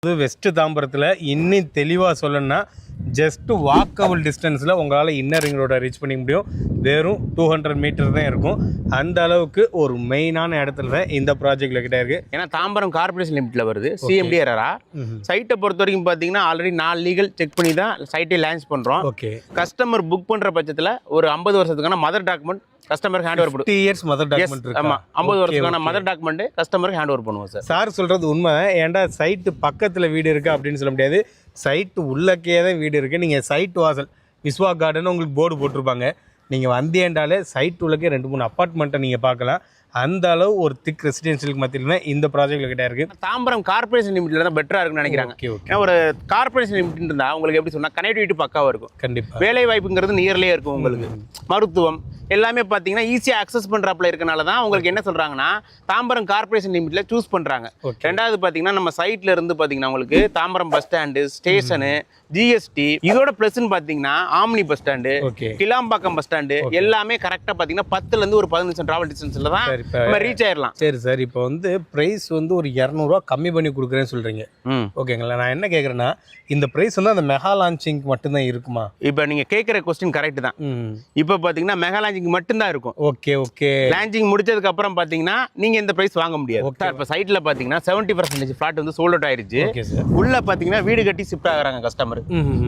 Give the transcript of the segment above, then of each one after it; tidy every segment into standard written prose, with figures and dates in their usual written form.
West தாம்பரத்தில் இன்னும் தெளிவாக சொல்லணும்னா ஜஸ்ட் வாக்கபிள் டிஸ்டன்ஸில் உங்களால் இன்னர் ரிங் ரோடை ரீச் பண்ணிக்க முடியும். வெறும் 200 மீட்டர் தான் இருக்கும். அந்த அளவுக்கு ஒரு மெயினான இடத்துல தான் இந்த ப்ராஜெக்ட் லொக்கேட் ஆயிருக்கு. ஏன்னா தாம்பரம் கார்பரேஷன் லிமிட்டில் வருது. சிஎம்டி ஏரா சைட்டை பொறுத்த வரைக்கும் பார்த்தீங்கன்னா ஆல்ரெடி 4 லீகல் செக் பண்ணி தான் சைட்டை லான்ச் பண்ணுறோம். ஓகே, கஸ்டமர் புக் பண்ணுற பட்சத்தில் ஒரு 50 வருஷத்துக்கான மதர் டாக்குமெண்ட் கஸ்டமருக்கு ஹேண்ட் ஓவர் பண்ணுவோம். 50 இயர்ஸ் மதர் டாக்குமெண்ட் இருக்கு. ஆமாம், 50 வருஷத்துக்கான மதர் டாக்குமெண்ட் கஸ்டமருக்கு ஹேண்ட் ஓவர் பண்ணுவோம் சார். சார் சொல்கிறது உண்மை. ஏன்டா சைட்டு பக்கத்தில் வீடு இருக்குது அப்படின்னு சொல்ல முடியாது. சைட்டு உள்ளக்கே தான் வீடு இருக்குது. நீங்கள் சைட் வாசல் விஸ்வா கார்டன் உங்களுக்கு போர்டு போட்டிருப்பாங்க. நீங்கள் வந்தேன்டாலே சைட் உள்ளக்கே 2-3 அப்பார்ட்மெண்ட்டை நீங்கள் பார்க்கலாம். அந்த அளவு ஒரு திக் ரெசிடென்ஷியலுக்கு மத்தியில் இந்த ப்ராஜெக்ட் கிட்ட இருக்கு. தாம்பரம் கார்பரேஷன் லிமிட்ல தான் பெட்டரா இருக்குன்னு நினைக்கிறாங்க. ஏன்னா ஒரு கார்பரேஷன் லிமிட் இருந்தா உங்களுக்கு எப்படி சொன்னா கனெக்டிவிட்டி பக்காவா இருக்கும். கண்டிப்பா வேலை வாய்ப்புங்கிறது நியர்லேயே இருக்கும். உங்களுக்கு மருத்துவம் எல்லாமே பார்த்தீங்கன்னா ஈஸியாக அக்சஸ் பண்ணுறாப்புல இருக்கனால தான் உங்களுக்கு என்ன சொல்கிறாங்கன்னா தாம்பரம் கார்பரேஷன் லிமிட்டில் சூஸ் பண்ணுறாங்க. ரெண்டாவது பார்த்தீங்கன்னா நம்ம சைட்டில் இருந்து பார்த்தீங்கன்னா உங்களுக்கு Tambaram bus stand, station, GST, இதோட ப்ளஸ்ன்னு பார்த்தீங்கன்னா omni bus stand, Kilambakkam bus stand எல்லாமே கரெக்டாக பார்த்தீங்கன்னா 10லேருந்து ஒரு 15 நிமிஷம் ட்ராவல் டிஸ்டன்ஸில் தான் நம்ம ரீச் ஆயிடலாம். சரி சார், இப்போ வந்து ப்ரைஸ் வந்து ஒரு 200 ரூபா கம்மி பண்ணி கொடுக்குறேன்னு சொல்கிறீங்க. ஓகேங்களா, நான் என்ன கேட்குறேன்னா இந்த ப்ரைஸ் வந்து அந்த மெகா லான்ச்சிங் மட்டும்தான் இருக்குமா? இப்போ நீங்கள் கேட்குற கொஸ்டின் கரெக்ட் தான். இப்போ பார்த்தீங்கன்னா மெகா லான்ச்சிங் மட்டும்தான் இருக்கும். ஓகே ஓகே, லான்ச்சிங் முடிச்சதுக்கு அப்புறம் பாத்தீங்கன்னா நீங்க இந்த பிரைஸ் வாங்க முடியாது. இப்ப சைட்ல பாத்தீங்கன்னா 70% ஃபிளாட் வந்து சோல்ட் அவுட் ஆயிருச்சு. உள்ள பாத்தீங்கன்னா வீடு கட்டி ஷிஃப்ட் ஆகுறாங்க கஸ்டமர்.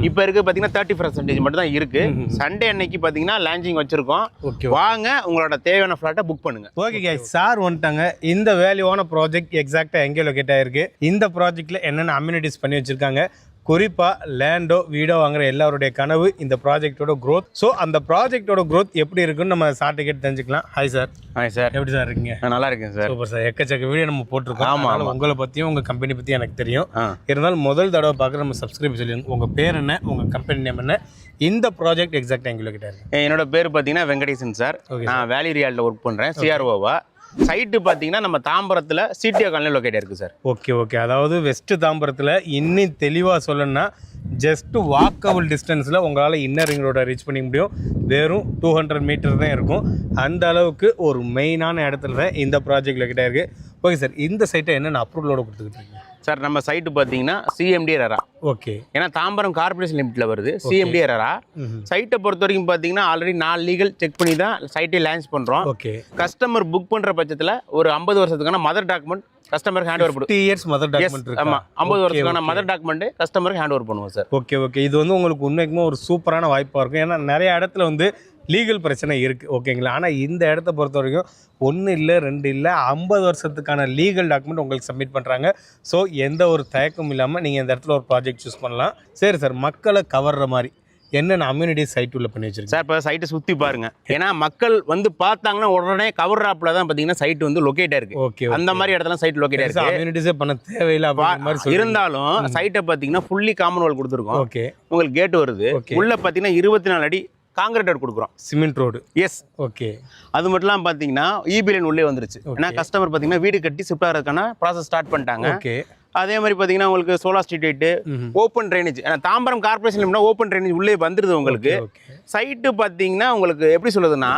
இப்ப இருக்கு பாத்தீங்கன்னா 30% மட்டும் தான் இருக்கு. சண்டே அன்னைக்கு பாத்தீங்கன்னா லான்ச்சிங் வச்சிருக்கோம். வாங்க உங்களோட தேவையான ஃபிளாட்டை புக் பண்ணுங்க. ஓகே गाइस, சார் வந்துட்டாங்க. இந்த வேல்யூவான ப்ராஜெக்ட் எக்ஸாக்டா எங்கே லொகேட் ஆயிருக்கு, இந்த ப்ராஜெக்ட்ல என்னென்ன அம்யூனிட்டிஸ் பண்ணி வச்சிருக்காங்க, குறிப்பாக லேண்டோ வீடோ வாங்குற எல்லாருடைய கனவு இந்த ப்ராஜெக்டோட க்ரோத். ஸோ அந்த ப்ராஜெக்டோட க்ரோத் எப்படி இருக்குன்னு நம்ம சார்ட்டை கேட்டு தெரிஞ்சுக்கலாம். Hi sir. ஹாய் சார், எப்படி சார் இருக்கீங்க? நல்லா இருக்கேன் சார். Super sir. எக்கச்சக்க வீடியோ நம்ம போட்டிருக்கோம். ஆமாம், உங்களை பற்றியும் உங்கள் கம்பெனி பற்றியும் எனக்கு தெரியும். இருந்தாலும் முதல் தடவை பார்க்குற நம்ம சப்ஸ்கிரைப் சொல்லுங்க. உங்கள் பேர் என்ன, உங்கள் கம்பெனி நேம் என்ன, இந்த ப்ராஜெக்ட் எக்ஸாக்டாக எங்கே லொகேட் ஆயிருக்கு? என்னோட பேர் பார்த்தீங்கன்னா வெங்கடேசன் சார். நான் வேலி ரியாலில் ஒர்க் பண்ணுறேன், சிஆர்ஓவா. சைட்டு பார்த்தீங்கன்னா நம்ம தாம்பரத்தில் சிடிஓ காலனி லொக்கேட் இருக்குது சார். ஓகே ஓகே, அதாவது வெஸ்ட் தாம்பரத்தில் இன்னும் தெளிவாக சொல்லணும்னா ஜஸ்ட் வாக்கபிள் டிஸ்டன்ஸில் உங்களால் இன்னர் ரிங் ரோடை ரீச் பண்ணிக்க முடியும். வெறும் 200 மீட்டர் தான் இருக்கும். அந்த அளவுக்கு ஒரு மெயினான இடத்துல தான் இந்த ப்ராஜெக்ட் லொக்கேட் ஆயிருக்கு. ஓகே சார், இந்த சைட்டை என்னென்ன அப்ரூவலோட கொடுத்துக்கிட்டு இருக்கீங்க சார்? நம்ம சைட்டு பார்த்தீங்கன்னா சிஎம்டி ஏரா. ஓகே, ஏன்னா தாம்பரம் கார்பரேஷன் லிமிட்டில் வருது. சிஎம்டி ஏரா சைட்டை பொறுத்த வரைக்கும் பார்த்தீங்கன்னா ஆல்ரெடி 4 லீகல் செக் பண்ணி தான் சைட்டை லான்ச் பண்ணுறோம். ஓகே, கஸ்டமர் புக் பண்ணுற பட்சத்தில் ஒரு 50 வருஷத்துக்கான மதர் டாக்குமெண்ட் கஸ்டமருக்கு ஹேண்ட் ஓவர் பண்ணுவோம். 50 இயர்ஸ் மதர் டாக்குமெண்ட் இருக்கு. ஆமாம், 50 வருஷத்துக்கான மதர் டாக்குமெண்ட் கஸ்டமருக்கு ஹேண்ட் ஓவர் பண்ணுவோம் சார். ஓகே ஓகே, இது வந்து உங்களுக்கு உண்மைக்குமே ஒரு சூப்பரான வாய்ப்பாக இருக்கும். ஏன்னா நிறைய இடத்துல வந்து லீகல் பிரச்சனை இருக்குது. ஓகேங்களா, ஆனால் இந்த இடத்த பொறுத்த வரைக்கும் 1 இல்லை 2 இல்லை 50 வருஷத்துக்கான லீகல் டாக்குமெண்ட் உங்களுக்கு சப்மிட் பண்ணுறாங்க. ஸோ எந்த ஒரு தயக்கமும் இல்லாமல் நீங்கள் இந்த இடத்துல ஒரு ப்ராஜெக்ட் சூஸ் பண்ணலாம். சரி சார், மக்களை கவர்ற மாதிரி என்னென்ன அம்யூனிட்டிஸ் சைட் உள்ள பண்ணி வச்சிருக்கேன் சார்? இப்போ சைட்டை சுற்றி பாருங்க. ஏன்னா மக்கள் வந்து பார்த்தாங்கன்னா உடனே கவர் ஆப்பில் தான் பார்த்தீங்கன்னா சைட் வந்து லொக்கேட் ஆயிருக்கு. ஓகே, அந்த மாதிரி இடத்துல சைட் லொக்கேட் ஆயிருக்கு. அம்யூனிட்டிஸே பண்ண தேவையில்லை மாதிரி இருந்தாலும் சைட்டை பார்த்தீங்கன்னா ஃபுல்லி காமன் வால் கொடுத்துருக்கோம். ஓகே, உங்களுக்கு கேட் வருது. உள்ள பார்த்தீங்கன்னா 24 அடி காங்கிரீட் ரோடு கொடுக்குறோம், சிமெண்ட் ரோடு. Yes, okay. அது மட்டும் இல்லாமல் பார்த்தீங்கன்னா இபி லைன் உள்ளே வந்துருச்சு. ஏன்னா கஸ்டமர் பார்த்தீங்கன்னா வீடு கட்டி ஷிஃப்ட் ஆகிறதுக்கான ப்ராசஸ் ஸ்டார்ட் பண்ணிட்டாங்க. ஓகே, அதே மாதிரி பார்த்தீங்கன்னா உங்களுக்கு solar street light, open drainage. ஏன்னா தாம்பரம் கார்பரேஷன் லிமிட்னா ஓப்பன் ட்ரைனேஜ் உள்ளே வந்துடுது உங்களுக்கு. சைட்டு பார்த்தீங்கன்னா உங்களுக்கு எப்படி சொல்லுதுன்னா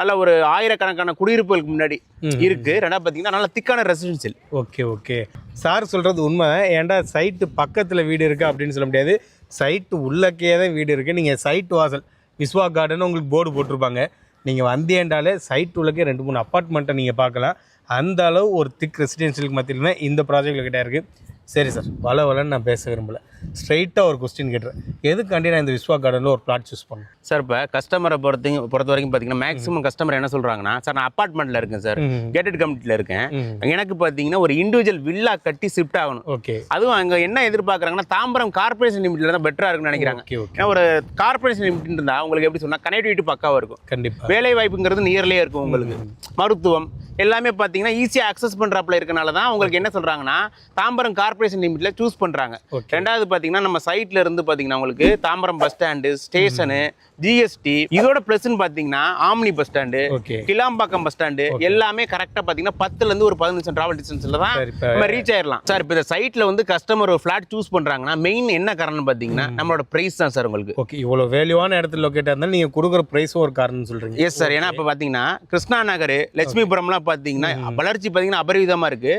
நல்ல ஒரு ஆயிரக்கணக்கான குடியிருப்புகளுக்கு முன்னாடி இருக்கு. ரெண்டாவது பார்த்தீங்கன்னா நல்ல திக்கான ரெசிடென்சியல். ஓகே ஓகே, சார் சொல்கிறது உண்மை. ஏன்டா சைட்டு பக்கத்தில் வீடு இருக்குது அப்படின்னு சொல்ல முடியாது. சைட்டு உள்ளக்கே தான் வீடு இருக்குது. நீங்கள் சைட் வாசல் விஸ்வா கார்டன் உங்களுக்கு போர்டு போட்டிருப்பாங்க. நீங்கள் வந்தேன்டாலே சைட் உள்ளக்கே 2-3 அப்பார்ட்மெண்ட்டை நீங்கள் பார்க்கலாம். அந்த அளவு ஒரு திக் ரெசிடென்ஷியலுக்கு மத்தியில் இந்த ப்ராஜெக்ட் கிட்ட இருக்குது. சரி சார், வளன்னு நான் பேச விரும்பலை. ஸ்ட்ரைட்டாக ஒரு கொஸ்டின் கேட்டுறேன். எதுக்காண்டி நான் இந்த விஸ்வா கார்டனில் ஒரு பிளாட் சூஸ் பண்ணேன் சார்? இப்போ கஸ்டமரை பொறுத்த வரைக்கும் பார்த்தீங்கன்னா மேக்ஸிமம் கஸ்டமர் என்ன சொல்கிறாங்கன்னா, சார் நான் அப்பார்ட்மெண்ட்டில் இருக்கேன் சார், கேட்டட் கம்யூனிட்டியில் இருக்கேன், எனக்கு பார்த்தீங்கன்னா ஒரு இண்டிவிஜுவல் வில்லா கட்டி ஷிஃப்ட் ஆகணும். ஓகே, அதுவும் அங்கே என்ன எதிர்பார்க்குறாங்கன்னா தாம்பரம் கார்பரேஷன் லிமிட்டில் தான் பெட்டராக இருக்குன்னு நினைக்கிறாங்க. ஏன்னா ஒரு கார்பரேஷன் லிமிட் இருந்தால் உங்களுக்கு எப்படி சொன்னால் கனெக்டிவிட்டி பக்காவாக இருக்கும். கண்டிப்பாக வேலை வாய்ப்புங்கிறது நியர்லேயே இருக்கும். உங்களுக்கு மருத்துவம் எல்லாமே பார்த்தீங்கன்னா ஈஸியாக அக்சஸ் பண்ணுறாப்புல இருக்கனால தான் உங்களுக்கு என்ன சொல்கிறாங்கன்னா தாம்பரம் கார்பரேஷன் லிமிட்டில் சூஸ் பண்ணுறாங்க. ரெண்டாவது பார்த்தீங்கன்னா நம்ம சைட்ல இருந்து பார்த்தீங்கன்னா உங்களுக்கு Tambaram bus stand, station, GST, இதோட ப்ளஸ்ன்னு பார்த்தீங்கன்னா omni bus stand, Kilambakkam bus stand எல்லாமே கரெக்டாக பார்த்தீங்கன்னா 10லேருந்து ஒரு 15 நிமிஷம் ட்ராவல் டிஸ்டன்ஸில் தான் நம்ம ரீச் ஆயிடலாம் சார். இப்போ இந்த சைட்டில் வந்து கஸ்டமர் ஒரு ஃப்ளாட் சூஸ் பண்ணுறாங்கன்னா மெயின் என்ன காரணம் பார்த்தீங்கன்னா நம்மளோட ப்ரைஸ் தான் சார். உங்களுக்கு ஓகே, இவ்வளோ வேல்யூவான இடத்துல லொக்கேட் இருந்தாலும் நீங்கள் கொடுக்குற ப்ரைஸும் ஒரு காரணம் சொல்கிறீங்க. Yes sir. ஏன்னா இப்போ பார்த்தீங்கன்னா கிருஷ்ணா நகர், லட்சுமிபுரம்லாம் பார்த்தீங்கன்னா வளர்ச்சி பார்த்தீங்கன்னா அபரிவிதமாக இருக்கு.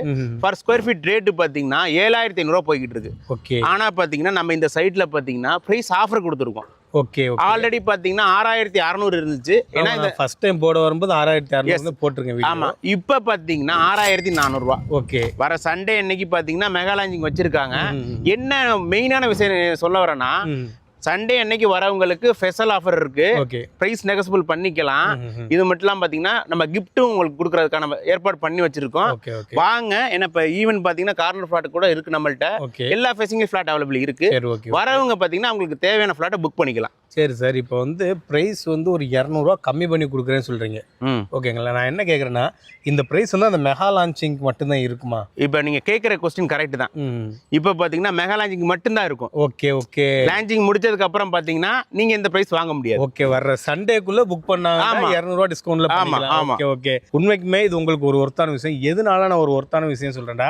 பர் ஸ்கொயர் ஃபீட் ரேட்டு பார்த்தீங்கன்னா 7500 ரூபா போய்கிட்டு இருக்கு. ஓகே. ஆனால் பார்த்தீங்கன்னா நம்ம இந்த சைட்டில் பார்த்தீங்கன்னா ப்ரைஸ் ஆஃபர் கொடுத்துருக்கோம். ஓகே. ஆல்ரெடி பார்த்தீங்கன்னா 6600 இருந்துச்சு. ஏன்னா இந்த ஃபர்ஸ்ட் டைம் போட வரும்போது 6600 போட்டிருக்கேன். ஆமா, இப்போ பார்த்தீங்கன்னா 6400 ரூபா. ஓகே. வர சண்டே அன்னைக்கு பார்த்தீங்கன்னா மெகா லான்ச்சிங் வச்சிருக்காங்க. என்ன மெயினான விஷயம் சொல்ல வரேன்னா, சண்டே அன்னைக்கு வரவங்களுக்கு ஸ்பெஷல் ஆஃபர் இருக்கு. பிரைஸ் நெகோசியபிள் பண்ணிக்கலாம். இது மட்டும் இல்லாம பாத்தீங்கன்னா நம்ம கிஃப்ட்டும் உங்களுக்கு கொடுக்கறதுக்கான ஏற்பாடு பண்ணி வச்சிருக்கோம். வாங்க. ஏன்னா இப்ப ஈவென்ட் பாத்தீங்கன்னா கார்னர் ஃபிளாட் கூட இருக்கு நம்மள்ட்ட. எல்லா ஃபேசிங் ஃபிளாட் அவைலபிள் இருக்கு. வரவங்க பாத்தீங்கன்னா அவங்களுக்கு தேவையான ஃபிளாட்டை புக் பண்ணிக்கலாம். சரி சார், இப்போ வந்து பிரைஸ் வந்து ஒரு 200 ரூபா கம்மி பண்ணி கொடுக்குறேன்னு சொல்றீங்க. ஓகேங்களா? நான் என்ன கேட்குறேன்னா, இந்த பிரைஸ் வந்து அந்த மெகா லான்ச்சிங் மட்டும்தான் இருக்குமா? இப்போ நீங்க கேட்குற கொஸ்டின் கரெக்ட் தான். இப்போ பாத்தீங்கன்னா மெகா லான்ச்சிங் மட்டும்தான் இருக்கும். ஓகே. ஓகே. லான்ச்சிங் முடிச்சதுக்கு அப்புறம் பாத்தீங்கன்னா நீங்க இந்த பிரைஸ் வாங்க முடியாது. ஓகே. வர்ற சண்டேக்குள்ள புக் பண்ணாங்க 200 ரூபா டிஸ்கவுண்ட்ல பண்ணிக்கலாம். ஓகே. ஓகே. உண்மைக்குமே இது உங்களுக்கு ஒரு ஒர்த்தான விஷயம். எதனால நான் ஒரு ஒர்த்தான விஷயம் சொல்றேன்டா,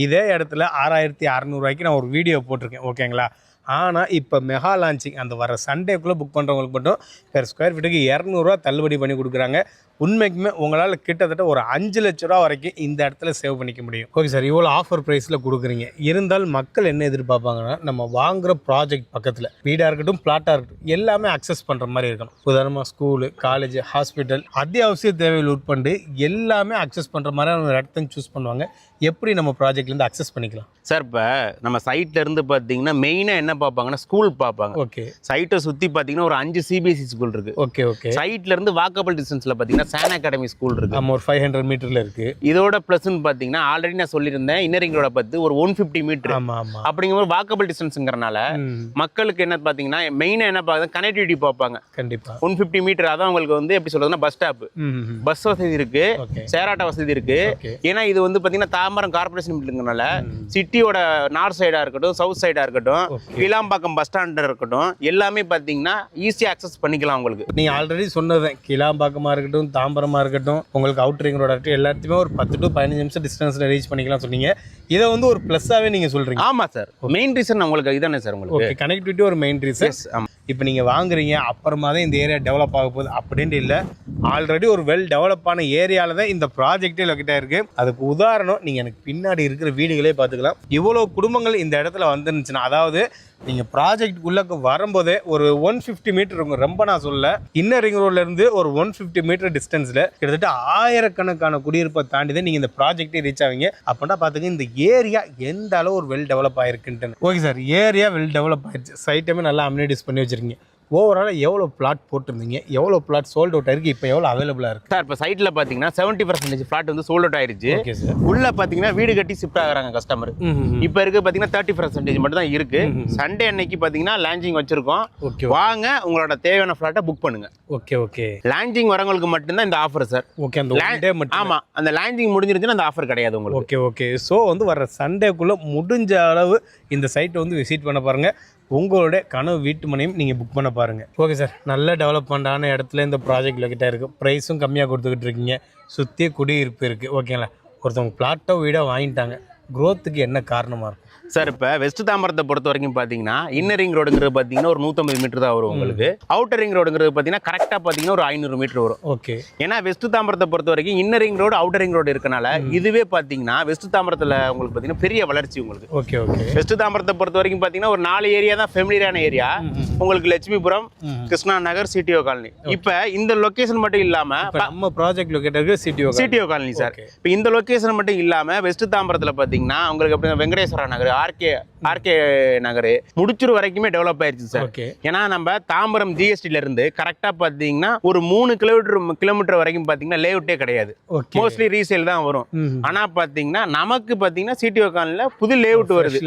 இதே இடத்துல 6600 ரூபாய்க்கு நான் ஒரு வீடியோ போட்டிருக்கேன். ஓகேங்களா? ஆனால் இப்போ மெகா லான்ச்சிங் அந்த வர சண்டேக்குள்ளே புக் பண்ணுறவங்களுக்கு மட்டும் பெர் ஸ்கொயர் ஃபீட்டுக்கு 200 ரூபா தள்ளுபடி பண்ணி கொடுக்குறாங்க. உண்மைக்குமே உங்களால் கிட்டத்தட்ட ஒரு 5 லட்ச ரூபா வரைக்கும் இந்த இடத்துல சேவ் பண்ணிக்க முடியும். ஓகே சார், இவ்வளோ ஆஃபர் ப்ரைஸில் கொடுக்குறீங்க. இருந்தால் மக்கள் என்ன எதிர்பார்ப்பாங்கன்னா, நம்ம வாங்குகிற ப்ராஜெக்ட் பக்கத்தில் வீடாக இருக்கட்டும், பிளாட்டாக இருக்கட்டும், எல்லாமே அக்சஸ் பண்ணுற மாதிரி இருக்கணும். உதாரணமாக ஸ்கூலு, காலேஜ், ஹாஸ்பிட்டல், அத்தியாவசிய தேவைகள் உட்பண்டு எல்லாமே அக்சஸ் பண்ணுற மாதிரி ஒரு இடத்த சூஸ் பண்ணுவாங்க. எப்படி நம்ம ப்ராஜெக்ட்லேருந்து அக்சஸ் பண்ணிக்கலாம் சார்? இப்போ நம்ம சைட்ல இருந்து பார்த்தீங்கன்னா மெயினாக என்ன பார்ப்பாங்கன்னா ஸ்கூல் பார்ப்பாங்க. ஓகே. சைட்டை சுற்றி பார்த்தீங்கன்னா ஒரு 5 சிபிஎஸ்சி ஸ்கூல் இருக்கு. ஓகே. ஓகே. சைட்ல இருந்து வாக்கபிள் டிஸ்டன்ஸில் பார்த்தீங்கன்னா சான் அகாடமி ஸ்கூல் இருக்கு. நம்ம ஒரு 500 மீட்டர்ல இருக்கு. இதோட பிளஸ்ன்னு பார்த்தீங்கன்னா ஆல்ரெடி நான் சொல்லியிருந்தேன், இன்னரிங் ரோட பார்த்து ஒரு 150 மீட்டர். அப்படிங்கும்போது வாக்கபிள் டிஸ்டன்ஸுங்கிறனால மக்களுக்கு என்ன பார்த்தீங்கன்னா மெயினாக என்ன பார்க்குறது, கனெக்டிவிட்டி பார்ப்பாங்க. கண்டிப்பாக 150 மீட்டர் அதான் உங்களுக்கு வந்து எப்படி சொல்றதுன்னா பஸ் ஸ்டாப், பஸ் வசதி இருக்கு, சேராட்ட வசதி இருக்கு. ஏன்னா இது வந்து பார்த்தீங்கன்னா தாம்பரம் கார்பரேஷன் பில்டிங்னால சிட்டியோட நார்த் சைடாக இருக்கட்டும், சவுத் சைடாக இருக்கட்டும், கிளாம்பாக்கம் பஸ் ஸ்டாண்டாக இருக்கட்டும், எல்லாமே பார்த்தீங்கன்னா ஈஸியாக அக்சஸ் பண்ணிக்கலாம் உங்களுக்கு. நீங்கள் ஆல்ரெடி சொன்னது கிளாம்பாக்கமாக இருக்கட்டும், தாம்பரமாக இருக்கட்டும், உங்களுக்கு அவுட்டரிங் ரோட இருக்கட்டும், எல்லாத்தையுமே ஒரு 10 to 15 நிமிஷம் டிஸ்டன்ஸில் ரீச் பண்ணிக்கலாம் சொன்னீங்க. இதை வந்து ஒரு ப்ளஸ்ஸாகவே நீங்கள் சொல்கிறீங்க. ஆமாம் சார், மெயின் ரீசன் உங்களுக்கு இதானே சார் உங்களுக்கு. ஓகே. கனெக்டிவிட்டி ஒரு மெயின் ரீசன். ஆமாம். இப்போ நீங்கள் வாங்குறீங்க அப்புறமா தான் இந்த ஏரியா டெவலப் ஆக போகுது அப்படின்ட்டு இல்லை. ஆல்ரெடி ஒரு வெல் டெவலப்பான ஏரியாவில் தான் இந்த ப்ராஜெக்டே லொக்கேட் ஆகிருக்கு. அதுக்கு உதாரணம் நீங்கள் எனக்கு பின்னாடி இருக்கிற வீடுகளே பார்த்துக்கலாம். இவ்வளோ குடும்பங்கள் இந்த இடத்துல வந்துருந்துச்சுன்னா, அதாவது நீங்கள் ப்ராஜெக்டுக்குள்ளே வரும்போதே ஒரு 150 மீட்டர் இருக்கும். ரொம்ப நான் சொல்ல, இன்னர் ரிங் ரோட்லேருந்து ஒரு 150 மீட்டர் டிஸ்டன்ஸில் கிட்டத்தட்ட 1000கணக்கான குடியிருப்பை தாண்டி தான் நீங்கள் இந்த ப்ராஜெக்டே ரீச் ஆவீங்க. அப்படின்னா பார்த்துங்க இந்த ஏரியா எந்த அளவு ஒரு வெல் டெவலப் ஆகிருக்குன்ட்டு. Okay sir, area well develop ஆயிடுச்சு. சைட்டுமே நல்லா அம்யூனிட்டிஸ் பண்ணி வச்சுருக்கீங்க. ஓவராலாக எவ்வளோ பிளாட் போட்டிருந்தீங்க, எவ்வளோ பிளாட் சோல்ட் அவுட் ஆயிருக்கு, இப்போ எவ்வளோ அவைலபிளாக இருக்குது சார்? இப்போ சைட்டில் பார்த்தீங்கன்னா 70% பிளாட் வந்து சோல்ட் அவுட் ஆயிருச்சு. Okay sir. உள்ள பார்த்தீங்கன்னா வீடு கட்டி ஷிஃப்ட் ஆகுறாங்க கஸ்டமர். இப்போ இருக்கு பார்த்தீங்கன்னா 30% மட்டும் தான் இருக்கு. சண்டே அன்னைக்கு பார்த்தீங்கன்னா லான்ச்சிங் வச்சிருக்கோம். வாங்க, உங்களோட தேவையான ஃபிளாட்டை புக் பண்ணுங்க. ஓகே. ஓகே. லான்ச்சிங் வரவங்களுக்கு மட்டும்தான் இந்த ஆஃபர் சார். ஓகே. அந்த மட்டும். ஆமாம், அந்த லான்ச்சிங் முடிஞ்சிருச்சுன்னா அந்த ஆஃபர் கிடையாது உங்களுக்கு. ஓகே. ஓகே. ஸோ வந்து வர சண்டேக்குள்ளே முடிஞ்ச அளவு இந்த சைட்டை வந்து விசிட் பண்ண பாருங்கள். உங்களுடைய கனவு வீட்டு மனையும் நீங்கள் புக் பண்ண பாருங்கள். ஓகே சார், நல்ல டெவலப்மெண்ட்டான இடத்துல இந்த ப்ராஜெக்ட் லொக்கேட் இருக்குது. ப்ரைஸும் கம்மியாக கொடுத்துக்கிட்டு இருக்கீங்க. சுற்றி குடியிருப்பு இருக்குது. ஓகேங்களா? ஒருத்தவங்க பிளாட்டோ வீடாக வாங்கிட்டாங்க, க்ரோத்துக்கு என்ன காரணமாக இருக்கும் சார்? இப்போ வெஸ்ட் தாம்பரத்தை பொறுத்த வரைக்கும் பார்த்தீங்கன்னா இன்னர் ரிங் ரோடுங்கிறது பார்த்தீங்கன்னா ஒரு 150 மீட்டர் தான் வரும் உங்களுக்கு. அவுட்டர் ரிங் ரோடுங்கிறது பார்த்தீங்கன்னா கரெக்டாக பார்த்தீங்கன்னா ஒரு 500 மீட்டர் வரும். ஓகே. ஏன்னா வெஸ்ட் தாம்பரத்தை பொறுத்த வரைக்கும் inner ring road, outer ring road இருக்கனால இதுவே பார்த்தீங்கன்னா வெஸ்ட் தாம்பரத்தில் உங்களுக்கு பார்த்தீங்கன்னா பெரிய வளர்ச்சி உங்களுக்கு. ஓகே. ஓகே. வெஸ்ட் தாம்பரத்தை பொறுத்த வரைக்கும் பார்த்தீங்கன்னா ஒரு 4 ஏரியா தான் ஃபெமிலியரான ஏரியா உங்களுக்கு. Lakshmipuram, Krishna Nagar, CTO colony. இப்போ இந்த லொகேஷன் மட்டும் இல்லாமல் நம்ம ப்ராஜெக்ட் லொக்கேட் இருக்கு சிடிஓ காலனி சார். இப்போ இந்த லொகேஷன் மட்டும் இல்லாமல் வெஸ்ட் தாம்பரத்தில் பார்த்தீங்கன்னா உங்களுக்கு எப்படி வெங்கடேஸ்வரா நகர், ஆர்கே நகர், முடிச்சூர் வரைக்குமே டெவலப் ஆயிருச்சு சார். ஏன்னா நம்ம தாம்பரம் ஜிஎஸ்டில இருந்து கரெக்டா பாத்தீங்கன்னா ஒரு 3 கிலோமீட்டர் வரைக்கும் பாத்தீங்கன்னா லேஅவுட்டே கிடையாது. மோஸ்ட்லி ரீசேல் தான் வரும். ஆனா பாத்தீங்கன்னா நமக்கு பாத்தீங்கன்னா சிடிஓ காலனில புது லேஅவுட் வருது,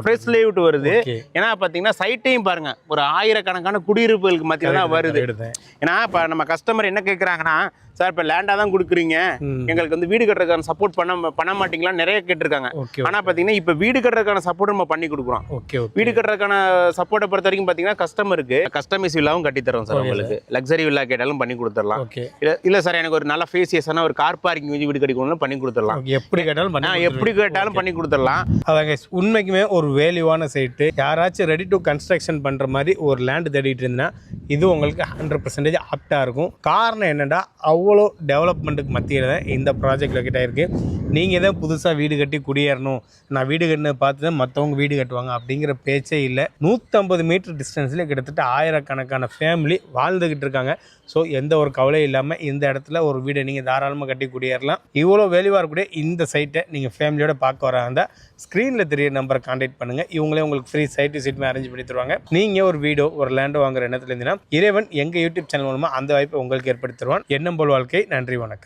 ஃப்ரெஷ் லேஅவுட் வருது. ஏன்னா பாத்தீங்கன்னா சைட்டையும் பாருங்க, ஒரு 1000கணக்கான குடியிருப்புகளுக்கு மத்தியில தான் வருது. ஏன்னா இப்ப நம்ம கஸ்டமர் என்ன கேட்கறாங்கன்னா, சார் இப்போ லேண்டாக தான் கொடுக்குறீங்க, எங்களுக்கு வந்து வீடு கட்டுறதுக்கான சப்போர்ட் பண்ண மாட்டீங்களா நிறைய கேட்டிருக்காங்க. ஆனால் பார்த்தீங்கன்னா இப்போ வீடு கட்டுறதுக்கான கட்டுறதுக்கான சப்போர்ட் நம்ம பண்ணி கொடுக்குறோம். ஓகே. வீடு கட்டுறதுக்கான சப்போர்ட்டை பொறுத்த வரைக்கும் பார்த்தீங்கன்னா கஸ்டமருக்கு கஸ்டமைஸ் வில்லாவும் கட்டி தரோம் சார். உங்களுக்கு லக்ஸரி வில்லா கேட்டாலும் பண்ணி கொடுத்துடலாம். ஓகே. இல்லை சார் எனக்கு ஒரு நல்ல ஃபேசியஸான ஒரு கார் பார்க்கிங் வீடு கட்டிக்கணும்னு பண்ணி கொடுத்துடலாம். எப்படி கேட்டாலும் பண்ணி கொடுத்துடலாம். அதாங்க உண்மைக்குமே ஒரு வேல்யூவான சைட்டு. யாராச்சும் ரெடி டு கன்ஸ்ட்ரக்ஷன் பண்ணுற மாதிரி ஒரு லேண்ட் தேடிட்டு இருந்தா இது உங்களுக்கு 100% ஆப்டாக இருக்கும். காரணம் என்னென்னா அவ்வளோ டெவலப்மெண்ட்டுக்கு மத்தியில் தான் இந்த ப்ராஜெக்ட் லொக்கேட் ஆகிருக்கு. நீங்கள் தான் புதுசாக வீடு கட்டி குடியேறணும், நான் வீடு கட்டினதை பார்த்து தான் மற்றவங்க வீடு கட்டுவாங்க அப்படிங்கிற பேச்சே இல்லை. 150 மீட்டர் டிஸ்டன்ஸில் கிட்டத்தட்ட ஆயிரக்கணக்கான ஃபேமிலி வாழ்ந்துக்கிட்டு இருக்காங்க. ஸோ எந்த ஒரு கவலையும் இல்லாமல் இந்த இடத்துல ஒரு வீடை நீங்கள் தாராளமாக கட்டி குடியேறலாம். இவ்வளோ வேல்யூவாக இருக்கக்கூடிய இந்த சைட்டை நீங்கள் ஃபேமிலியோட பார்க்க வர இருந்தால் ஸ்க்ரீனில் தெரிய நம்பரை கான்டாக்ட் பண்ணுங்கள். இவங்களே உங்களுக்கு ஃப்ரீ சைட்டு சீட்டுமே அரேஞ்ச் பண்ணி தருவாங்க. நீங்கள் ஒரு வீடோ ஒரு லேண்டோ வாங்குற எண்ணத்துல இருந்தீங்கன்னா இறைவன் எங்கள் யூடியூப் சேனல் மூலமாக அந்த வாய்ப்பை உங்களுக்கு ஏற்படுத்தி தருவான். எண்ணம் போல் வாழ்க்கை. நன்றி, வணக்கம்.